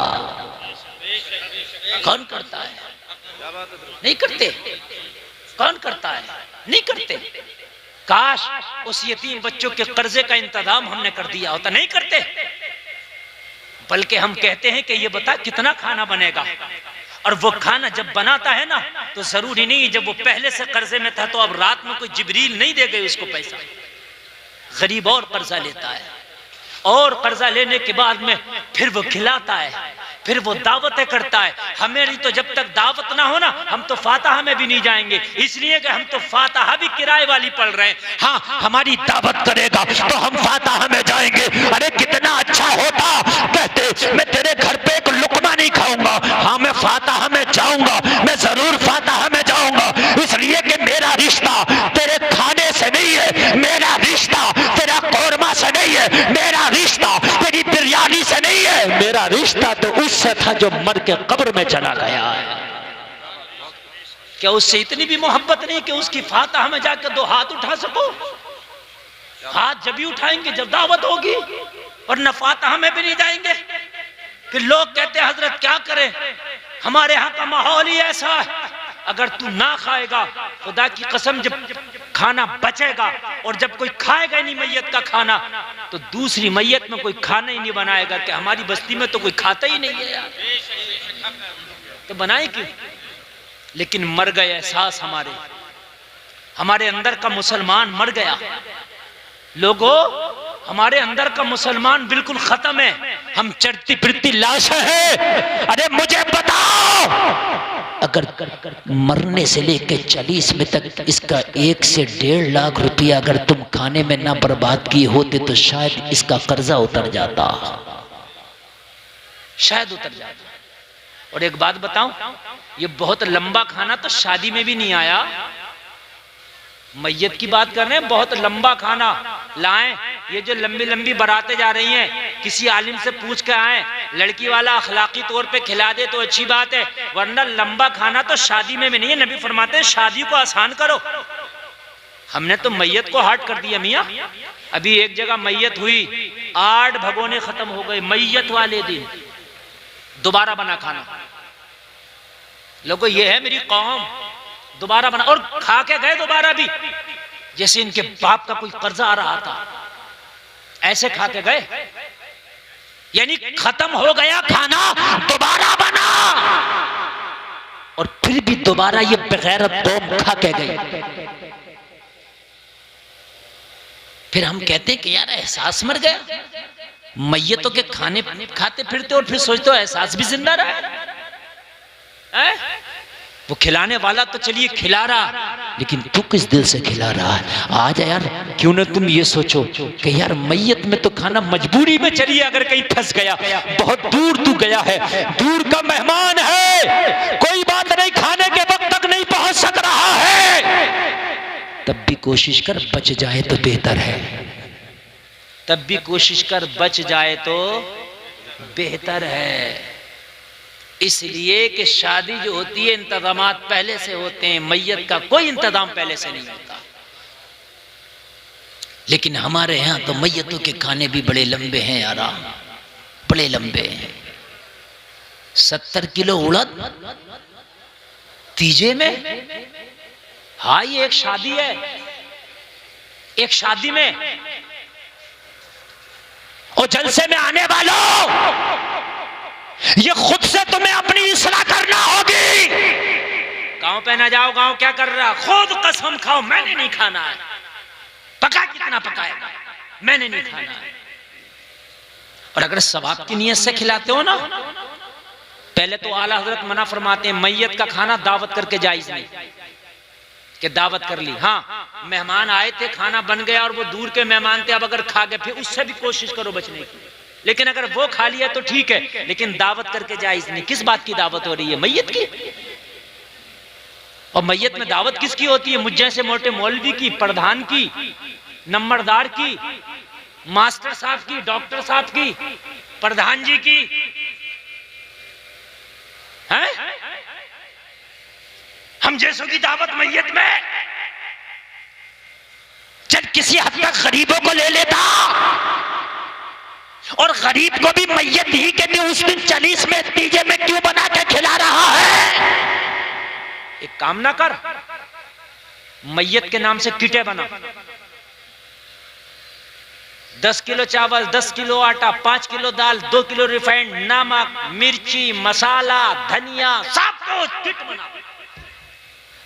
कौन करता है? नहीं करते। कौन करता है? नहीं करते। काश उस यतीम बच्चों के कर्जे का इंतजाम हमने कर दिया होता, नहीं करते। बल्कि हम कहते हैं कि ये बता कितना खाना बनेगा, और वो खाना जब बनाता है ना तो जरूरी नहीं जब वो पहले से कर्जे में था तो अब रात में कोई जिब्रील नहीं दे गए उसको पैसा। गरीब और कर्जा लेता है और कर्जा लेने के बाद में फिर वो खिलाता है, फिर वो दावतें करता है। हमें तो जब तक दावत ना हो ना हम तो फातिहा में भी नहीं जाएंगे, इसलिए कि हम तो फातिहा भी किराए वाली पढ़ रहे हैं। हाँ, हमारी दावत करेगा तो हम फातिहा में जाएंगे। अरे कितना अच्छा होता कहते मैं तेरे घर पे एक लुकमा नहीं खाऊंगा, हाँ मैं फातिहा में जाऊंगा, मैं जरूर फातिहा में जाऊंगा, इसलिए कि मेरा रिश्ता तेरे खाने से नहीं है, मेरा रिश्ता तेरा कोरमा से नहीं है, मेरा रिश्ता तेरी बिरयानी से नहीं है, मेरा रिश्ता तो उससे था जो मर के कब्र में चला गया है। क्या उससे इतनी भी मोहब्बत नहीं कि उसकी फातिहा में जाकर 2 हाथ उठा सको? हाथ जब भी उठाएंगे जब दावत होगी, और न फातिहा में भी नहीं जाएंगे। फिर लोग कहते हैं हजरत क्या करें, हमारे यहाँ का माहौल ही ऐसा है, अगर तू ना खाएगा खुदा की कसम जब खाना बचेगा और जब कोई खाएगा नहीं मैयत का खाना तो दूसरी मैयत में कोई खाना ही नहीं बनाएगा कि हमारी बस्ती में तो कोई खाता ही नहीं है यार, तो बनाए क्यों? लेकिन मर गए एहसास, हमारे अंदर का मुसलमान मर गया। लोगों, हमारे अंदर का मुसलमान बिल्कुल खत्म है, हम चढ़ती फिरती लाश है। अरे मुझे बताओ, अगर मरने से लेकर 40 में तक इसका 1 से 1.5 लाख रुपया अगर तुम खाने में ना बर्बाद किए होते तो शायद इसका कर्जा उतर जाता, शायद उतर जाता। और एक बात बताऊं, ये बहुत लंबा खाना तो शादी में भी नहीं आया। मैयत की बात कर रहे हैं, बहुत लंबा खाना लाएं। ये जो लंबी लंबी बारातें जा रही हैं, किसी आलिम से पूछ के आए, लड़की वाला अखलाकी तौर पे खिला दे तो अच्छी बात है, वरना लंबा खाना तो शादी में भी नहीं है। नबी फरमाते हैं शादी को आसान करो। हमने तो मैयत को हार्ड कर दिया मियाँ। अभी एक जगह मैयत हुई, 8 भगोने खत्म हो गए मैयत वाले दिन, दोबारा बना खाना। लोगों, ये है मेरी कौम, दोबारा बना, और खा के गए दोबारा भी, जैसे इनके बाप का कोई कर्जा आ रहा था, ऐसे खा के गए। यानी खत्म हो गया खाना, दोबारा बना, और फिर भी दोबारा ये बगैरत दम खा के गए। फिर हम कहते हैं कि यार एहसास मर गया, मैयतों के खाने खाते फिरते और फिर सोचते हो एहसास भी जिंदा रहा है? वो खिलाने वाला तो चलिए खिला रहा, लेकिन तू किस दिल से खिला रहा है? आज यार क्यों ना तुम ये सोचो कि यार मैयत में तो खाना मजबूरी में, चलिए अगर कहीं फंस गया, बहुत दूर तू गया है, दूर का मेहमान है, कोई बात नहीं, खाने के वक्त तक नहीं पहुंच सक रहा है, तब भी कोशिश कर बच जाए तो बेहतर है, तब भी कोशिश कर बच जाए तो बेहतर है। इसलिए कि शादी जो होती है इंतजामात पहले से होते हैं, मैयत का कोई इंतजाम पहले से नहीं होता। लेकिन हमारे यहाँ तो मैयतों के खाने भी बड़े लंबे हैं, आराम बड़े लंबे हैं। 70 किलो उड़द तीजे में, हाँ ये एक शादी है, एक शादी में, और जलसे में आने वालों, ये खुद से तुम्हें अपनी इस्लाह करना होगी। गांव पे ना जाओ, गांव क्या कर रहा, खुद कसम खाओ मैंने नहीं खाना है, पका कितना पकाएगा, मैंने नहीं खाना है। और अगर सवाब की नियत से खिलाते हो ना, पहले तो आला हजरत मना फरमाते हैं मैयत का खाना दावत करके जायज नहीं, कि दावत कर ली, हाँ मेहमान आए थे, खाना बन गया और वो दूर के मेहमान थे, अब अगर खा गए फिर उससे भी कोशिश करो बचने की, लेकिन अगर वो खा लिया तो ठीक है, लेकिन दावत करके जायज नहीं। किस बात की दावत हो रही है? मैयत की। और मैयत में दावत किसकी होती है? मुझ जैसे मोटे मौलवी की, प्रधान की, नंबरदार की, मास्टर साहब की, डॉक्टर साहब की, प्रधान जी की, हैं? हम जैसों की दावत मैयत में। चल किसी हद तक गरीबों को ले लेता, और गरीब को भी मैयत ही के लिए उस दिन 40 में तीजे में क्यों बना के खिला रहा है? एक काम ना कर, मैयत के नाम से किटे बना, 10 किलो चावल, 10 किलो आटा, 5 किलो दाल, 2 किलो रिफाइंड, नमक, मिर्ची, मसाला, धनिया, सब कुछ किट बना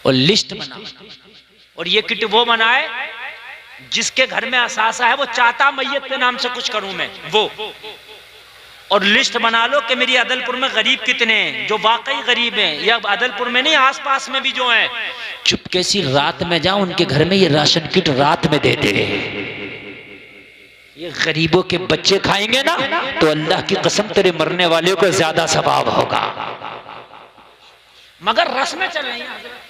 और लिस्ट बना। और ये किट वो बनाए जिसके घर में असासा है, वो चाहता मैयत के नाम से कुछ करूं मैं, वो। और लिस्ट बना लो कि मेरी अदलपुर में गरीब कितने हैं, जो वाकई गरीब हैं, या अदलपुर में नहीं आसपास में भी जो हैं, चुपके सी रात में जाओ उनके घर में ये राशन किट रात में देते हैं। ये गरीबों के बच्चे खाएंगे ना तो अल्लाह की कसम तेरे मरने वाले को ज्यादा सवाब होगा। मगर रस में चल रही है,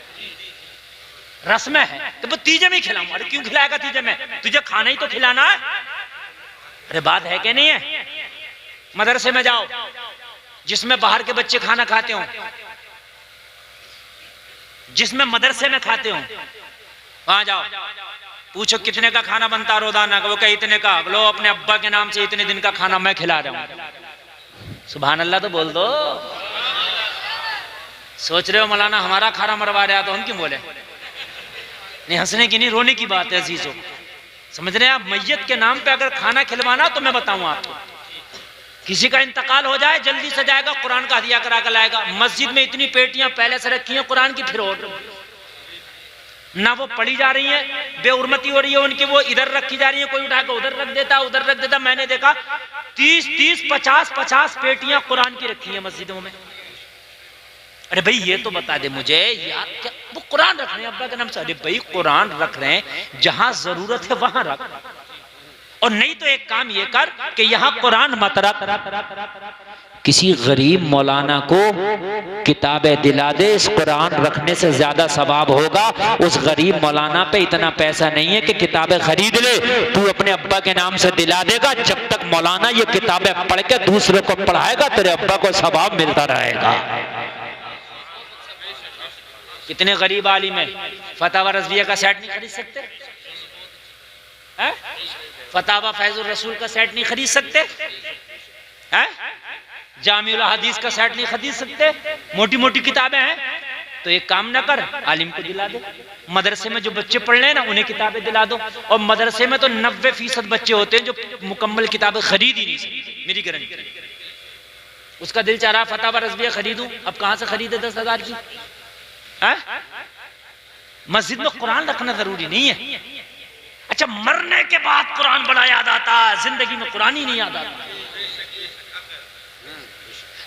रस में है तो वो तीजे में खिलाऊं। अरे क्यों खिलाएगा तीजे में? तुझे खाना ही तो खिलाना है। अरे बात है कि नहीं है? मदरसे में जाओ जिसमें बाहर के बच्चे खाना खाते हो, जिसमें मदरसे में खाते हो, वहां जाओ पूछो कितने का खाना बनता रोजाना का, वो कहे इतने का। बोलो अपने अब्बा के नाम से इतने दिन का खाना मैं खिला रहा हूं। सुभान अल्लाह तो बोल दो। सोच रहे हो मौलाना हमारा खाना मरवा रहा, तो हम क्यों बोले? नहीं, हंसने की नहीं रोने की बात है अजीजों, समझ रहे हैं आप? मैयत के नाम पे अगर खाना खिलवाना तो मैं बताऊं आपको, किसी का इंतकाल हो जाए जल्दी से जाएगा कुरान का हदिया करा कर लाएगा। मस्जिद में इतनी पेटियां पहले से रखी हैं कुरान की, फिर और ना वो पढ़ी जा रही हैं, बेउर्मती हो रही है उनकी, वो इधर रखी जा रही है, कोई उठा के उधर रख देता, उधर रख देता। मैंने देखा 30-30, 50-50 पेटियां कुरान की रखी हैं मस्जिदों में। अरे भाई ये तो बता दे मुझे यार, क्या वो कुरान रख रहे हैं अब्बा के नाम से? अरे भाई कुरान रख रहे हैं, जहां जरूरत है वहां रख, और नहीं तो एक काम ये कर कि यहाँ कुरान मत रख, किसी गरीब मौलाना को किताबें दिला दे, इस कुरान रखने से ज्यादा सवाब होगा। उस गरीब मौलाना पे इतना पैसा नहीं है कि किताबें खरीद ले, तू अपने अब्बा के नाम से दिला देगा। जब तक मौलाना ये किताबें पढ़ के दूसरे को पढ़ाएगा तेरे अब्बा को सवाब मिलता रहेगा। कितने गरीब आलिम है फतावा रज़विया का सेट नहीं खरीद सकते, फतावा फैजुर रसूल का सेट नहीं खरीद सकते, जामिउल हदीस का सेट नहीं खरीद सकते। मोटी मोटी किताबें हैं, तो एक काम ना कर, आलिम को दिला दे। मदरसे में जो बच्चे पढ़ रहे हैं ना उन्हें किताबें दिला दो। और मदरसे में तो 90% बच्चे होते हैं जो मुकम्मल किताबें खरीद ही नहीं सकते, मेरी गारंटी। उसका दिल चाह रहा फतावा रज़विया खरीदूं, अब कहां से खरीदे 10,000 की? मस्जिद में कुरान रखना जरूरी नहीं है। अच्छा, मरने के बाद कुरान बड़ा याद आता, जिंदगी में कुरान ही नहीं याद आता।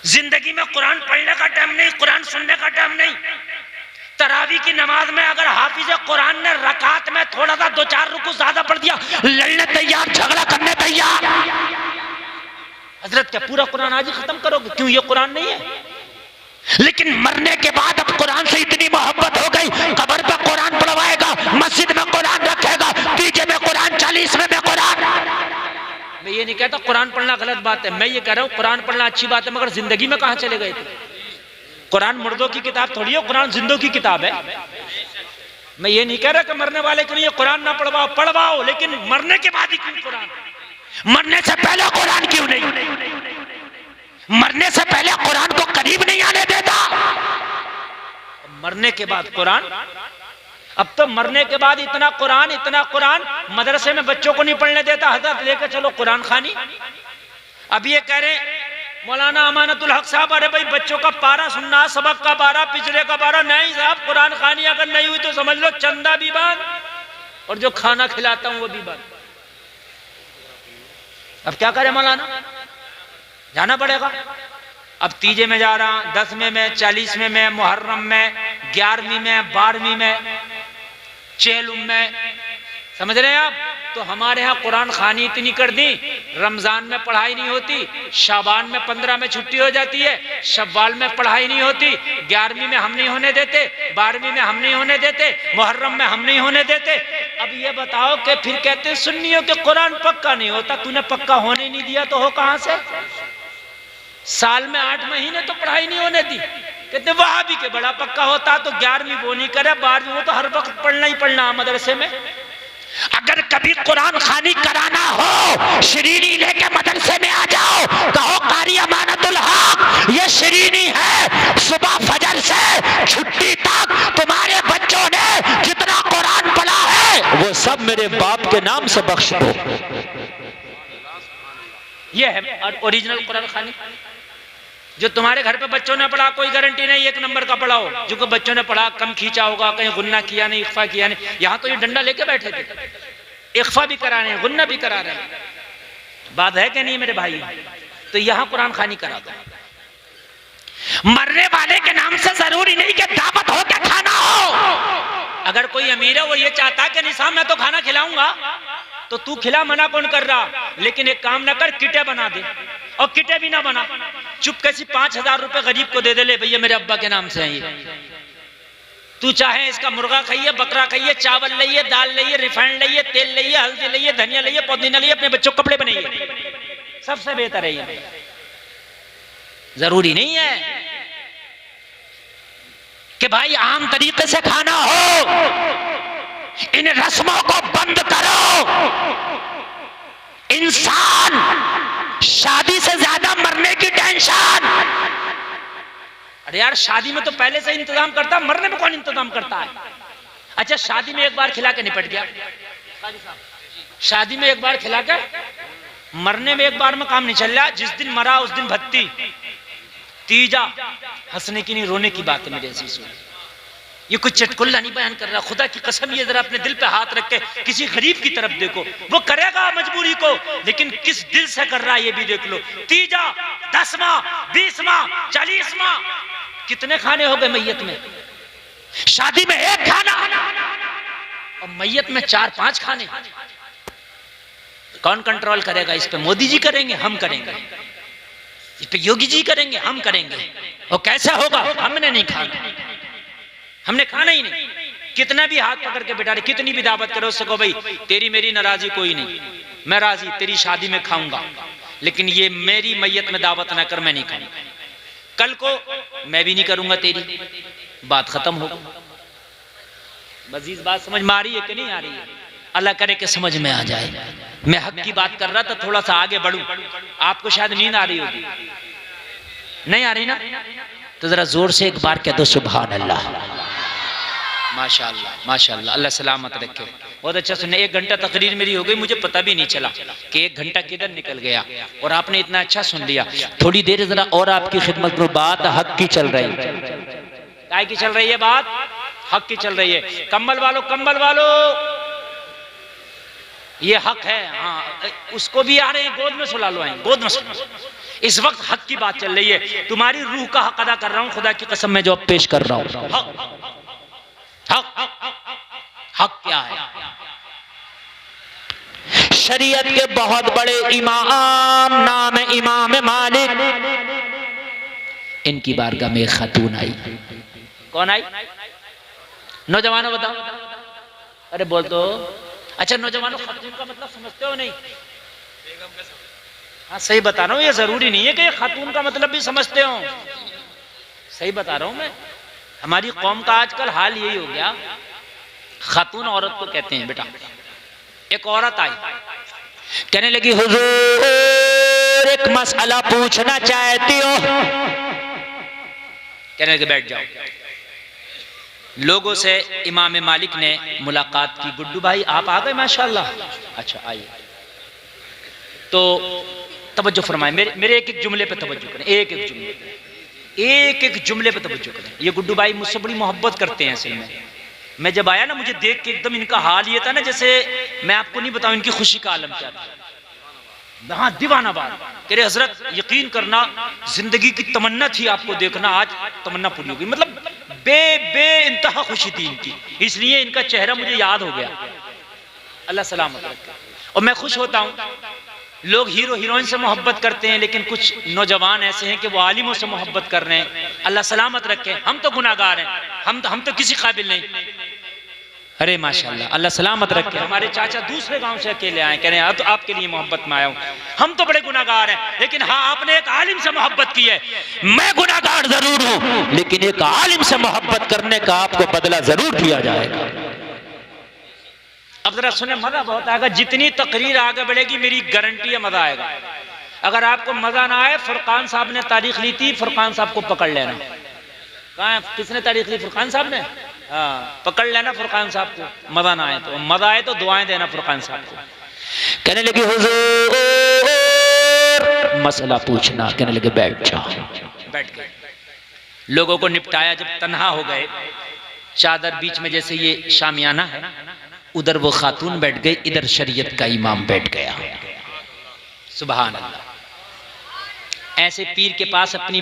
जिंदगी में कुरान पढ़ने का टाइम नहीं, कुरान सुनने का टाइम नहीं। तरावी की नमाज में अगर हाफिज कुरान ने रकात में थोड़ा सा 2-4 रुकू ज्यादा पढ़ दिया, लड़ने तैयार, झगड़ा करने तैयार। हजरत क्या पूरा कुरान आज ही खत्म करोगे? क्यों, ये कुरान नहीं है? लेकिन मरने के बाद अब कुरान से इतनी मोहब्बत हो गई, कब्र पे कुरान पढ़वाएगा, मस्जिद में कुरान रखेगा, तीजे में कुरान, 40वें में कुरान। मैं ये नहीं कहता कुरान पढ़ना गलत बात है, मैं ये कह रहा हूँ कुरान पढ़ना अच्छी बात है, मगर जिंदगी में कहाँ चले गए थे? कुरान मुर्दों की किताब थोड़ी है, कुरान जिंदों की किताब है। मैं ये नहीं कह रहा कि मरने वाले के लिए कुरान ना पढ़वाओ, पढ़वाओ, लेकिन मरने के बाद ही क्यों कुरान? मरने से पहले कुरान क्यों नहीं? मरने से पहले कुरान को करीब नहीं आने देता, मरने के बाद कुरान। अब तो मरने के बाद इतना कुरान मदरसे में बच्चों को नहीं पढ़ने देता। हजरत लेकर चलो कुरान खानी। अब ये कह रहे मौलाना अमानतुल हक साहब, अरे भाई बच्चों का पारा सुनना, सबक का पारा, पिछले का पारा। नहीं साहब, कुरान खानी अगर नहीं हुई तो समझ लो चंदा भी बंद और जो खाना खिलाता हूं वो भी बंद। अब क्या करें मौलाना? जाना पड़ेगा। अब तीजे में जा रहा, 10वें में, 40वें में, मुहर्रम में, 11वीं में, 12वीं में, चेलुम में, समझ रहे हैं आप? तो हमारे यहाँ कुरान खानी इतनी कर दी, रमजान में पढ़ाई नहीं होती, शाबान में 15 में छुट्टी हो जाती है, शव्वाल में पढ़ाई नहीं होती, 11वीं में हम नहीं होने देते, 12वीं में हम नहीं होने देते, मुहर्रम में हम नहीं होने देते। अब ये बताओ कि फिर कहते सुन्नियों के कुरान पक्का नहीं होता। तूने पक्का होने नहीं दिया तो हो कहां से? साल में 8 महीने तो पढ़ाई नहीं होने दी। कहते वहाबी के बड़ा पक्का होता तो 11वीं वो नहीं करे, 12वीं वो तो हर वक्त पढ़ना ही पढ़ना मदरसे में। अगर कभी कुरान खानी कराना हो, शरीनी लेके मदरसे में आ जाओ, कहो कारी अमानतुल हक ये शरीनी है, सुबह फजर से छुट्टी तक तुम्हारे बच्चों ने जितना कुरान पढ़ा है वो सब मेरे बाप के नाम से बख्श दो। ये है ओरिजिनल कुरान खानी। जो तुम्हारे घर पे बच्चों ने पढ़ा कोई गारंटी नहीं 1 नंबर का पढ़ा हो, जो बच्चों ने पढ़ा कम खींचा होगा, कहीं गुन्ना किया नहीं, इख्फा किया नहीं। यहाँ तो ये डंडा लेके बैठे थे, इख्फा भी करा रहे हैं, गुन्ना भी करा रहे हैं। बात है कि नहीं मेरे भाई? तो यहाँ कुरान खानी करा दो। मरने वाले के नाम से जरूरी नहीं कि दावत हो के खाना हो। अगर कोई अमीर है वो ये चाहता है कि निसाब मैं तो खाना खिलाऊंगा, तो तू खिला, मना कौन कर रहा? लेकिन एक काम ना कर, किटे बना दे, और किटे भी ना बना, चुप कैसी 5,000 रुपए गरीब को दे दे, ले भैया मेरे अब्बा के नाम से है ये। तू चाहे इसका मुर्गा खाइए, बकरा खाइए, चावल लाइए, दाल लाइए, रिफाइंड लाइए, तेल लाइए, हल्दी लाइए, धनिया लाइए, पुदीना लाइए, अपने बच्चों को कपड़े बनाइए, सबसे बेहतर है ये। जरूरी नहीं है कि भाई आम तरीके से खाना हो। इन रस्मों को बंद करो। इंसान शादी से ज्यादा मरने की टेंशन। अरे यार शादी में तो पहले से इंतजाम करता, मरने में कौन इंतजाम करता है? अच्छा शादी में एक बार खिला के निपट गया, शादी में एक बार खिला के, मरने में एक बार में काम नहीं चल रहा। जिस दिन मरा उस दिन भत्ती, तीजा। हंसने की नहीं रोने की बात है मेरे अजीज। ये कुछ चटकुल्ला नहीं बयान कर रहा, खुदा की कसम। ये जरा अपने दिल पे हाथ रख के किसी गरीब की तरफ देखो, वो करेगा मजबूरी को, लेकिन किस दिल से कर रहा है ये भी देख लो। तीजा, 10वां, 20वां, 40वां, कितने खाने हो गए मैयत में? शादी में 1 खाना और मैयत में 4-5 खाने। कौन कंट्रोल करेगा इस पे? मोदी जी करेंगे, हम करेंगे। इस पे योगी जी करेंगे, हम करेंगे। और कैसा होगा? हमने नहीं खाना, हमने खाना ही नहीं। कितना भी हाथ पकड़ के बिठा रहे, कितनी भी दावत करो, उससे कहो भाई तेरी मेरी नाराजी कोई नहीं, मैं राजी, तेरी शादी में खाऊंगा, लेकिन ये मेरी मैयत में दावत ना कर, मैं नहीं खाऊंगा। कल को मैं भी नहीं करूंगा तेरी, बात खत्म होगी। मजीद बात समझ में आ रही है कि नहीं आ रही है? अल्लाह करे कि समझ में आ जाए। मैं हक की बात कर रहा था, थोड़ा सा आगे बढ़ूं। आपको शायद नींद आ रही होगी, नहीं आ रही ना? तो जरा जोर से एक बार कह दो सुभान अल्लाह। माशाअल्लाह माशाअल्लाह, अल्लाह सलामत रखे। बहुत अच्छा सुने। 1 घंटा तकरीर मेरी हो गई, मुझे पता भी नहीं चला कि 1 घंटा किधर निकल गया, और आपने इतना अच्छा सुन लिया। थोड़ी देर जरा और आपकी खिदमत में बात हक की चल रही है। काय की चल रही है बात? हक की चल रही है। कंबल वालों, कंबल वालों, ये हक है। हाँ, उसको भी आ रहे हैं, गोद में सुला लो, गोद में सुला। इस वक्त हक की बात चल रही है। तुम्हारी रूह का हक अदा कर रहा हूं, खुदा की कसम मैं जवाब पेश कर रहा हूं। हक हक हक क्या है? शरीयत के बहुत बड़े इमाम, नाम इमाम मालिक, इनकी बारगाह में खातून आई। कौन आई? नौजवानों बताओ। अरे बोल दो। अच्छा नौजवानों, खातून का मतलब समझते हो नहीं? हाँ सही बता रहा हूँ, ये जरूरी नहीं है कि खातून का मतलब भी समझते हो। सही बता रहा हूँ मैं। हमारी कौम का आजकल हाल यही हो गया, खातून औरत को कहते हैं। बेटा एक औरत आई, कहने लगी हुजूर एक मसला पूछना चाहती हूँ। कहने लगे बैठ जाओ। लोगों से इमाम मालिक ने मुलाकात की। गुड्डू भाई आप आ गए माशाल्लाह। अच्छा आइए। तो तवज्जो फरमाएं, मेरे एक एक जुमले पे तवज्जो करें, एक एक जुमले पे, एक एक जुमले पे तवज्जो करें। ये गुड्डू भाई मुझसे बड़ी मोहब्बत करते हैं असल में। मैं जब आया ना, मुझे देख के एकदम इनका हाल ये था ना, जैसे मैं आपको नहीं बताऊं इनकी खुशी का आलम क्या था। हाँ दीवाना बात। कह रहे हजरत यकीन करना, जिंदगी की तमन्ना थी आपको देखना, आज तमन्ना पूरी हो गई। मतलब बे इंतहा खुशी थी इनकी, इसलिए इनका चेहरा मुझे याद हो गया। अल्लाह सलामत रखे। और मैं खुश होता हूँ, लोग हीरो हीरोइन से मोहब्बत करते हैं, लेकिन कुछ नौजवान ऐसे हैं कि वो आलिमों से मोहब्बत कर रहे हैं। अल्लाह सलामत रखे। हम तो गुनाहगार हैं, हम तो किसी काबिल नहीं। अरे माशाल्लाह, अल्लाह सलामत रखे। हमारे चाचा दूसरे गांव से अकेले आए, कह रहे हैं तो आपके लिए मोहब्बत में आया हूं। हम तो बड़े गुनाहगार हैं, लेकिन हाँ आपने एक आलिम से मोहब्बत की है। मैं गुनाहगार जरूर हूँ, लेकिन एक आलिम से मोहब्बत करने का आपको बदला जरूर दिया जाएगा। अब जरा सुने, मजा बहुत आएगा। जितनी तकरीर आगे बढ़ेगी मेरी गारंटी है मजा आएगा। अगर आपको मजा ना आए, फुरकान साहब ने तारीख ली थी, फुरकान साहब को पकड़ लेना। कहाँ है? किसने तारीख ली? फुरकान साहब ने। हाँ पकड़ लेना फुरकान साहब को। मजा ना आए तो, मजा आए तो दुआएं देना फुरकान साहब को। कहने लगी हुजूर मसला पूछना। कहने लगे बैठ जाओ। बैठ गए। लोगों को निपटाया, जब तन्हा हो गए, चादर बीच में जैसे ये शामियाना है, उधर वो खातून बैठ गई, इधर शरीयत का इमाम बैठ गया। सुभान अल्लाह। ऐसे पीर के पास अपनी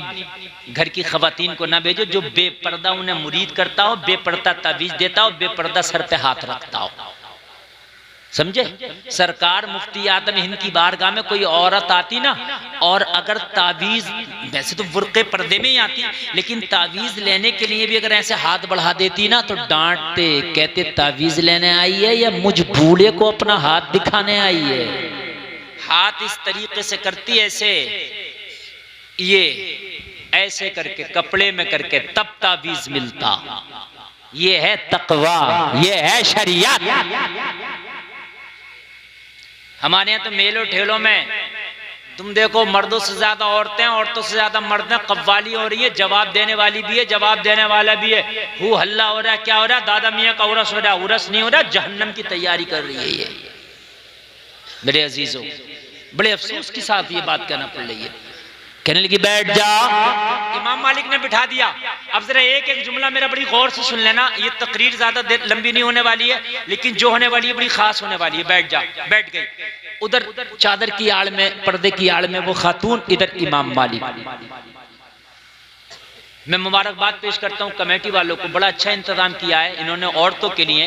घर की खवातीन को ना भेजो जो बेपर्दा उन्हें मुरीद करता हो, बेपर्दा तावीज देता हो, बेपर्दा सर पे हाथ रखता हो। समझे? सरकार मुफ्ती आदम हिंद की बारगाह में कोई औरत आती ना, और अगर तावीज, वैसे तो बुर्के पर्दे में ही आती, लेकिन तावीज लेने के लिए भी अगर ऐसे हाथ बढ़ा देती ना, तो डांटते, कहते तावीज लेने आई है या मुझ बूढ़े को अपना हाथ दिखाने आई है। हाथ इस तरीके से करती, ऐसे ये ऐसे करके कपड़े में करके, तब तावीज मिलता। ये है तकवा, ये है शरीयत। हमारे यहाँ तो मेलों ठेलों में तुम देखो, मर्दों से ज्यादा औरतें, औरतों से ज्यादा मर्द हैं। कव्वाली हो रही है, जवाब देने वाली भी है, जवाब देने वाला भी है। हु हल्ला हो रहा है, क्या हो रहा है? दादा मियाँ का उरस हो रहा है। उरस नहीं हो रहा, जहन्नम की तैयारी कर रही है ये। मेरे अजीजों, बड़े अफसोस के साथ ये बात कहना पड़ रही है। कहने लगी बैठ जा। इमाम मालिक ने बिठा दिया। अब जरा एक एक जुमला मेरा बड़ी गौर से सुन लेना। ये तकरीर ज्यादा देर लंबी नहीं होने वाली है, लेकिन जो होने वाली है बड़ी खास होने वाली है। बैठ जा। बैठ गई। उधर चादर की आड़ में, पर्दे की आड़ में वो खातून, इधर इमाम मालिक। मैं मुबारकबाद पेश करता हूँ कमेटी वालों को, बड़ा अच्छा इंतजाम किया है इन्होंने औरतों के लिए।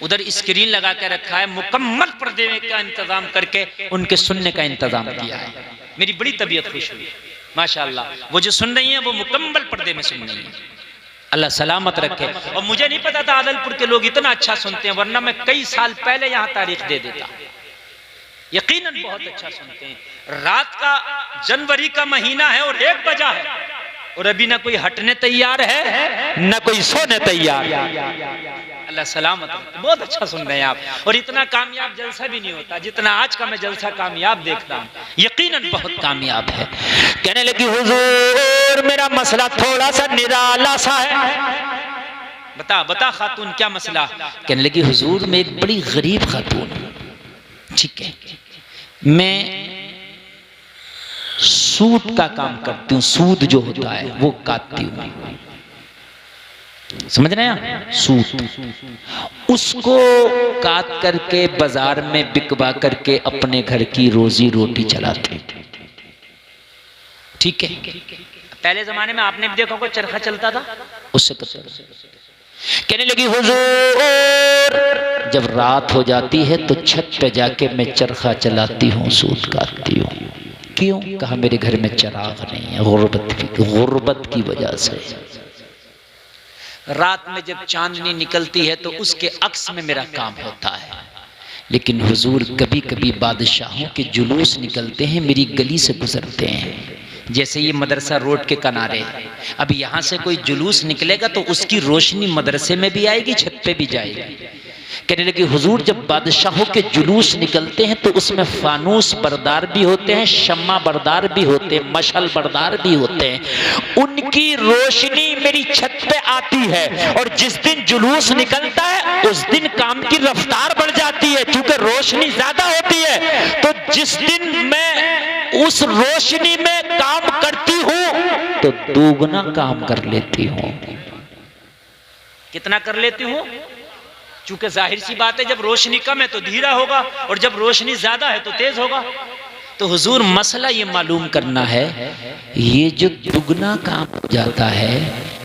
उधर स्क्रीन लगा के रखा है, मुकम्मल पर्दे का इंतजाम करके उनके सुनने का इंतजाम किया है। मेरी बड़ी तबीयत खुश हुई माशाअल्लाह। वो जो सुन रही हैं वो मुकम्मल पर्दे में सुन रही हैं। अल्लाह सलामत रखे। और मुझे नहीं पता था आदलपुर के लोग इतना अच्छा सुनते हैं, वरना मैं कई साल पहले यहाँ तारीख दे देता। यकीनन बहुत अच्छा सुनते हैं। रात का जनवरी का महीना है और 1 बजा है, और अभी ना कोई हटने तैयार है, न कोई सोने तैयार। अल्लाह सलामत रखे। बहुत अच्छा सुन रहे हैं आप। और इतना कामयाब जलसा भी नहीं होता जितना आज का मैं जलसा कामयाब देखता हूँ, यकीनन बहुत कामयाब है। कहने लगी हुजूर मेरा मसला थोड़ा सा निराला सा है। बता बता खातून क्या मसला? कहने लगी हुजूर मैं एक बड़ी गरीब खातून हूं, ठीक है, मैं सूद का काम करती हूँ, सूद जो होता है वो काटती हूँ, समझ रहे हैं? सूद, उसको काट करके बाजार में बिकवा करके अपने घर की रोजी रोटी चलाते, ठीक है। पहले जमाने में आपने भी देखा कोई चरखा चलता था, उससे कहने लगी हुजूर जब रात हो जाती है तो छत पे जाके मैं चरखा चलाती हूँ, सूद काटती हूँ। क्यों? कहा मेरे घर में चिराग नहीं है, गुर्बत की वजह से। रात में जब चांदनी निकलती है तो उसके अक्स में मेरा काम होता है। लेकिन हुजूर कभी कभी बादशाहों के जुलूस निकलते हैं, मेरी गली से गुजरते हैं, जैसे ये मदरसा रोड के किनारे है, अब यहाँ से कोई जुलूस निकलेगा तो उसकी रोशनी मदरसे में भी आएगी, छत पे भी जाएगी। कहने लगी हुजूर जब बादशाहों के जुलूस निकलते हैं तो उसमें फानूस बरदार भी होते हैं, शम्मा बरदार भी होते हैं, मशल बरदार भी होते हैं, उनकी रोशनी मेरी छत पे आती है। और जिस दिन जुलूस निकलता है उस दिन काम की रफ्तार बढ़ जाती है, क्योंकि रोशनी ज्यादा होती है। तो जिस दिन मैं उस रोशनी में काम करती हूँ तो दोगुना काम कर लेती हूँ। कितना कर लेती हूँ? चूंकि जाहिर सी बात है जब रोशनी कम है तो धीरा होगा और जब रोशनी ज्यादा है तो तेज होगा। तो हुजूर मसला ये मालूम करना है, ये जो दुगना काम हो जाता है,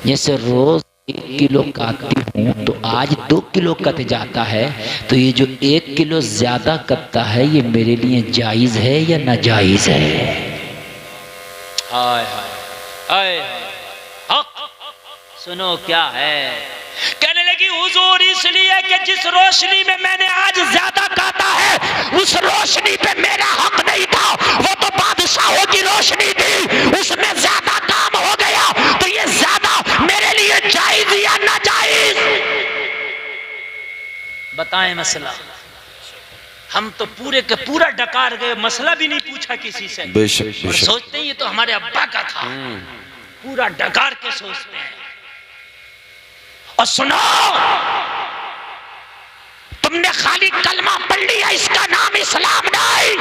जैसे रोज 1 किलो काटती हूँ तो आज 2 किलो कट जाता है, तो ये जो 1 किलो ज्यादा कटता है ये मेरे लिए जायज है या नाजायज है? हाय हाय हाय, सुनो क्या है। कहने लगी हुजूर इसलिए कि जिस रोशनी में मैंने आज ज्यादा काटा है उस रोशनी पे मेरा हक नहीं था, वो तो बादशाहों की रोशनी थी, उसमें ज्यादा काम हो गया, तो ये ज्यादा मेरे लिए जायज या नाजायज? बताएं मसला। हम तो पूरे के पूरा डकार गए, मसला भी नहीं पूछा किसी से। बेशक और सोचते हैं ये तो हमारे अब्बा का था, पूरा डकार के सोचते हैं। और सुनो, तुमने खाली कलमा पढ़ लिया, इसका नाम इस्लाम नहीं।